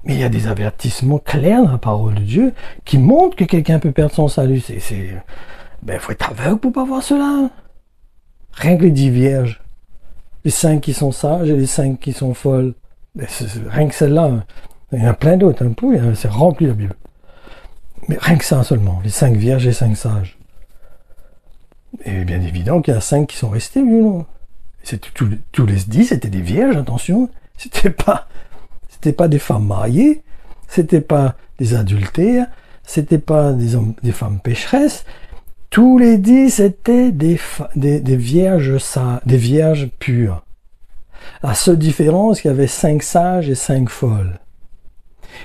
Mais il y a des avertissements clairs dans la parole de Dieu qui montrent que quelqu'un peut perdre son salut. Faut être aveugle pour pas voir cela. Rien que les 10 vierges. Les 5 qui sont sages et les 5 qui sont folles. Rien que celle-là. Il y en a plein d'autres. C'est rempli la Bible. Mais rien que ça seulement, les 5 vierges et 5 sages. Et bien évident qu'il y en a 5 qui sont restés, oui ou non? Tous les 10 c'était des vierges, attention. C'était pas des femmes mariées, c'était pas des adultères, c'était pas des femmes pécheresses. Tous les 10 étaient des vierges des vierges pures. La seule différence, il y avait 5 sages et 5 folles.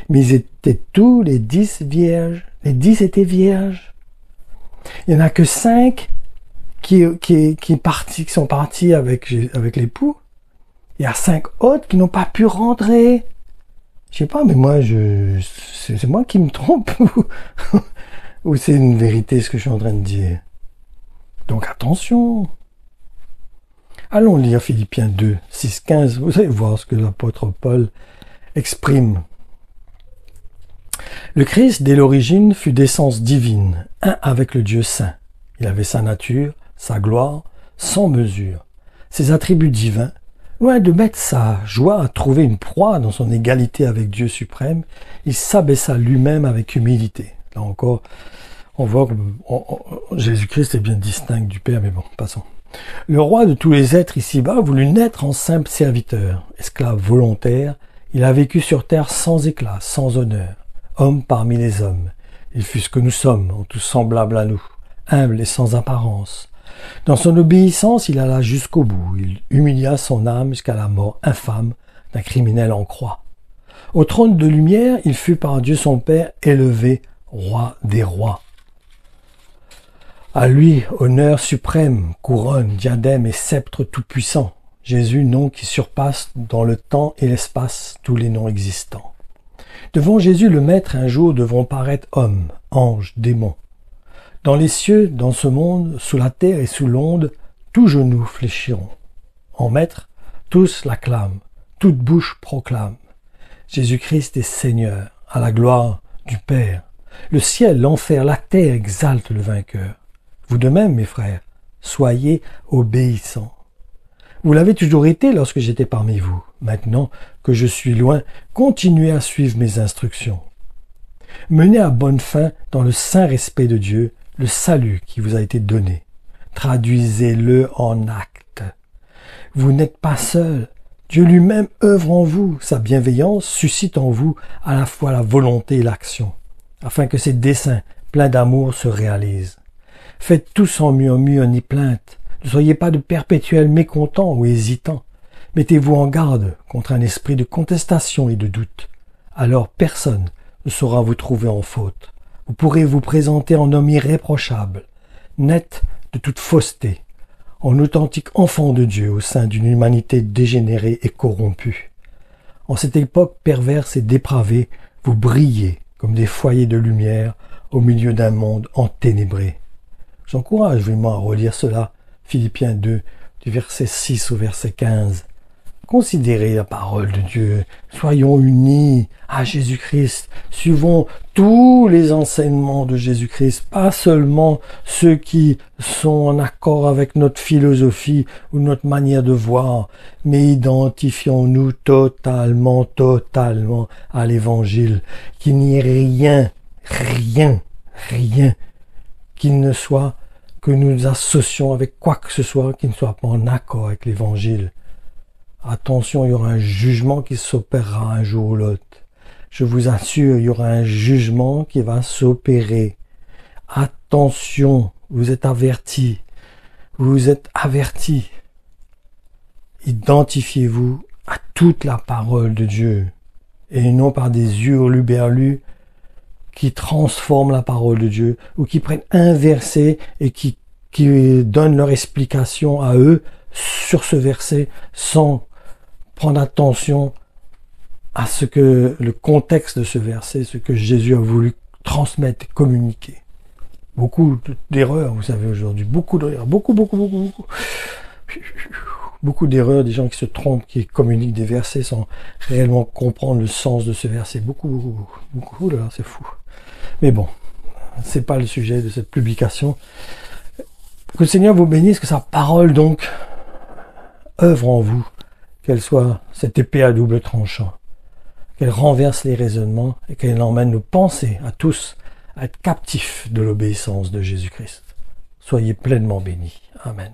Mais ils étaient tous les 10 vierges. Les 10 étaient vierges. Il n'y en a que 5 qui sont partis avec l'époux. Il y a 5 autres qui n'ont pas pu rentrer. Je sais pas, mais moi, c'est moi qui me trompe ou c'est une vérité ce que je suis en train de dire. Donc attention. Allons lire Philippiens 2, 6, 15. Vous allez voir ce que l'apôtre Paul exprime Le Christ, dès l'origine, fut d'essence divine, un avec le Dieu saint. Il avait sa nature, sa gloire, sans mesure. Ses attributs divins, loin de mettre sa joie à trouver une proie dans son égalité avec Dieu suprême, il s'abaissa lui-même avec humilité. Là encore, on voit que Jésus-Christ est bien distinct du Père, mais bon, passons. Le roi de tous les êtres ici-bas voulut naître en simple serviteur, esclave volontaire. Il a vécu sur terre sans éclat, sans honneur, homme parmi les hommes. Il fut ce que nous sommes, en tous semblables à nous, humble et sans apparence. Dans son obéissance, il alla jusqu'au bout. Il humilia son âme jusqu'à la mort infâme d'un criminel en croix. Au trône de lumière, il fut par Dieu son Père élevé, roi des rois. À lui, honneur suprême, couronne, diadème et sceptre tout-puissant. Jésus, nom qui surpasse dans le temps et l'espace tous les noms existants. Devant Jésus le Maître, un jour devront paraître hommes, anges, démons. Dans les cieux, dans ce monde, sous la terre et sous l'onde, tous genoux fléchiront. En Maître, tous l'acclament, toute bouche proclame. Jésus-Christ est Seigneur, à la gloire du Père. Le ciel, l'enfer, la terre exaltent le vainqueur. Vous de même, mes frères, soyez obéissants. Vous l'avez toujours été lorsque j'étais parmi vous. Maintenant que je suis loin, continuez à suivre mes instructions. Menez à bonne fin, dans le saint respect de Dieu, le salut qui vous a été donné. Traduisez-le en actes. Vous n'êtes pas seul. Dieu lui-même œuvre en vous. Sa bienveillance suscite en vous à la fois la volonté et l'action, afin que ses desseins pleins d'amour se réalisent. Faites tout sans murmure ni plainte. Ne soyez pas de perpétuels mécontents ou hésitants. Mettez-vous en garde contre un esprit de contestation et de doute. Alors personne ne saura vous trouver en faute. Vous pourrez vous présenter en homme irréprochable, net de toute fausseté, en authentique enfant de Dieu au sein d'une humanité dégénérée et corrompue. En cette époque perverse et dépravée, vous brillez comme des foyers de lumière au milieu d'un monde enténébré. J'encourage vraiment à relire cela, Philippiens 2, du verset 6 au verset 15. Considérez la parole de Dieu, soyons unis à Jésus-Christ, suivons tous les enseignements de Jésus-Christ, pas seulement ceux qui sont en accord avec notre philosophie ou notre manière de voir, mais identifions-nous totalement à l'Évangile, qu'il n'y ait rien qu'il ne soit que nous nous associons avec quoi que ce soit qui ne soit pas en accord avec l'Évangile. Attention, il y aura un jugement qui s'opérera un jour ou l'autre. Je vous assure, il y aura un jugement qui va s'opérer. Attention, vous êtes avertis. Vous êtes avertis. Identifiez-vous à toute la parole de Dieu et non par des hurluberlus qui transforment la parole de Dieu ou qui prennent un verset et qui donnent leur explication à eux sur ce verset sans prendre attention à ce que le contexte de ce verset, ce que Jésus a voulu transmettre et communiquer. Beaucoup d'erreurs, vous savez, aujourd'hui, beaucoup d'erreurs, beaucoup d'erreurs, des gens qui se trompent, qui communiquent des versets sans réellement comprendre le sens de ce verset. Beaucoup, là, c'est fou. Mais bon, c'est pas le sujet de cette publication. Que le Seigneur vous bénisse, que sa parole donc œuvre en vous, qu'elle soit cette épée à double tranchant, qu'elle renverse les raisonnements et qu'elle emmène nos pensées à tous à être captifs de l'obéissance de Jésus-Christ. Soyez pleinement bénis. Amen.